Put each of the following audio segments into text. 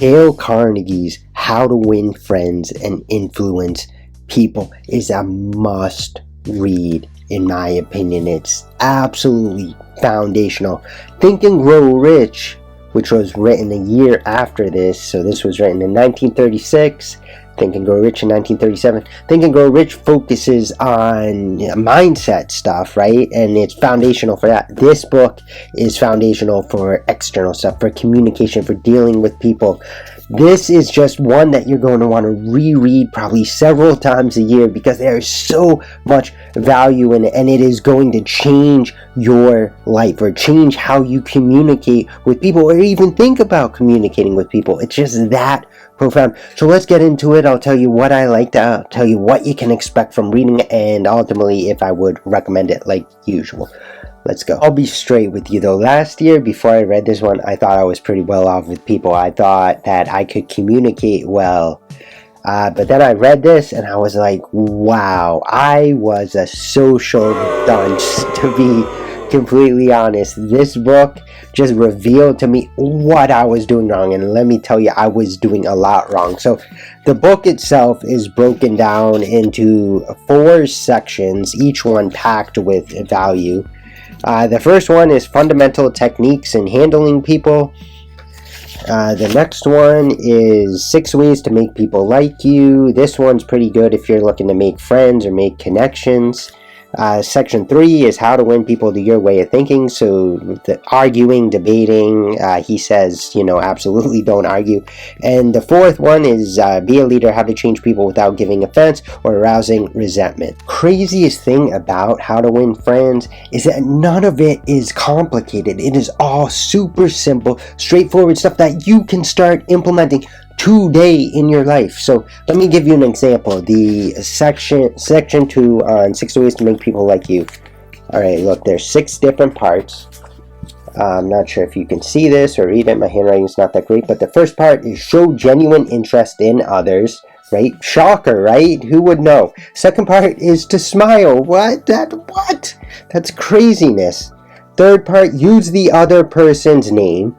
Dale Carnegie's How to Win Friends and Influence People is a must read, in my opinion. It's absolutely foundational. Think and Grow Rich, which was written a year after this, so this was written in 1936. Think and Grow Rich in 1937. Think and Grow Rich focuses on mindset stuff, right? And it's foundational for that. This book is foundational for external stuff, for communication, for dealing with people. This is just one that you're going to want to reread probably several times a year because there is so much value in it, and it is going to change your life or change how you communicate with people or even think about communicating with people. It's just that profound. So let's get into it. I'll tell you what I liked. I'll tell you what you can expect from reading it, and ultimately if I would recommend it like usual. Let's go. I'll be straight with you though. Last year, before I read this one, I thought I was pretty well off with people. I thought that I could communicate well. But then I read this and I was like, wow, I was a social dunce, to be completely honest. This book just revealed to me what I was doing wrong. And let me tell you, I was doing a lot wrong. So the book itself is broken down into 4 sections, each one packed with value. The first one is fundamental techniques in handling people. The next one is 6 ways to make people like you. This one's pretty good if you're looking to make friends or make connections. Section 3 is how to win people to your way of thinking. So the arguing, debating, he says, absolutely don't argue. And the 4th one is be a leader, how to change people without giving offense or arousing resentment. Craziest thing about how to win friends is that none of it is complicated. It is all super simple, straightforward stuff that you can start implementing today in your life. So let me give you an example. The section 2 on 6 ways to make people like you. All right, look, there's 6 different parts. I'm not sure if you can see this or read it. My handwriting is not that great, but the first part is show genuine interest in others. Right? Shocker, right? Who would know? Second part is to smile. What? That's craziness. Third part, use the other person's name.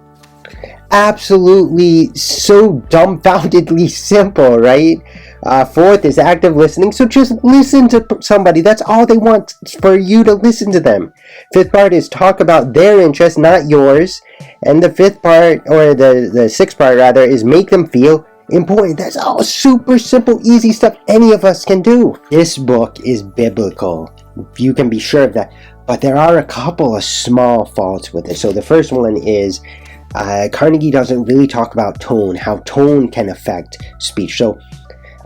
Absolutely so dumbfoundedly simple, right? 4th is active listening. So just listen to somebody. That's all they want, for you to listen to them. 5th part is talk about their interests, not yours. And the 5th part, or the 6th part rather, is make them feel important. That's all super simple, easy stuff any of us can do. This book is biblical. You can be sure of that. But there are a couple of small faults with it. So the first one is Carnegie doesn't really talk about tone, how tone can affect speech. So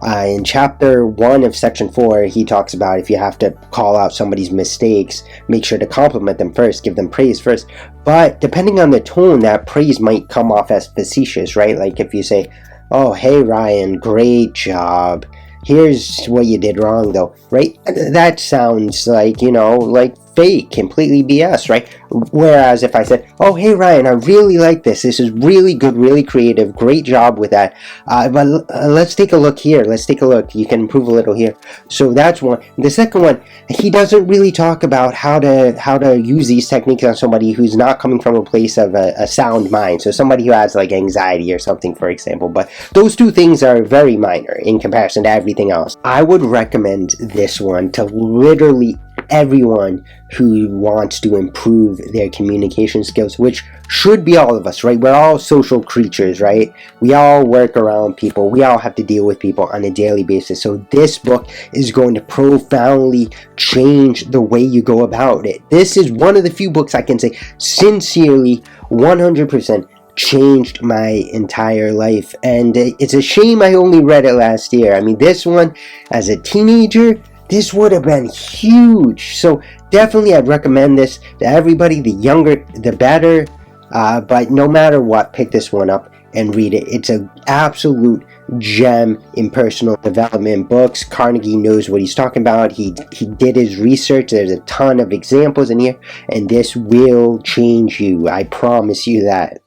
in chapter 1 of section 4, he talks about if you have to call out somebody's mistakes, make sure to compliment them first, give them praise first. But depending on the tone, that praise might come off as facetious, right? Like if you say, oh, hey Ryan, great job. Here's what you did wrong though, right? That sounds like, like fake, completely BS, right? Whereas if I said, oh, hey Ryan, I really like this. This is really good, really creative. Great job with that. But let's take a look here. Let's take a look. You can improve a little here. So that's one. The second one, he doesn't really talk about how to use these techniques on somebody who's not coming from a place of a sound mind. So somebody who has like anxiety or something, for example. But those 2 things are very minor in comparison to everything else. I would recommend this one to literally everyone who wants to improve their communication skills, which should be all of us, right? We're all social creatures, right? We all work around people. We all have to deal with people on a daily basis. So this book is going to profoundly change the way you go about it. This is one of the few books I can say sincerely 100% changed my entire life. And it's a shame I only read it last year. I mean, this one as a teenager, this would have been huge. So definitely I'd recommend this to everybody. The younger, the better. But no matter what, pick this one up and read it. It's an absolute gem in personal development books. Carnegie knows what he's talking about. He did his research. There's a ton of examples in here. And this will change you. I promise you that.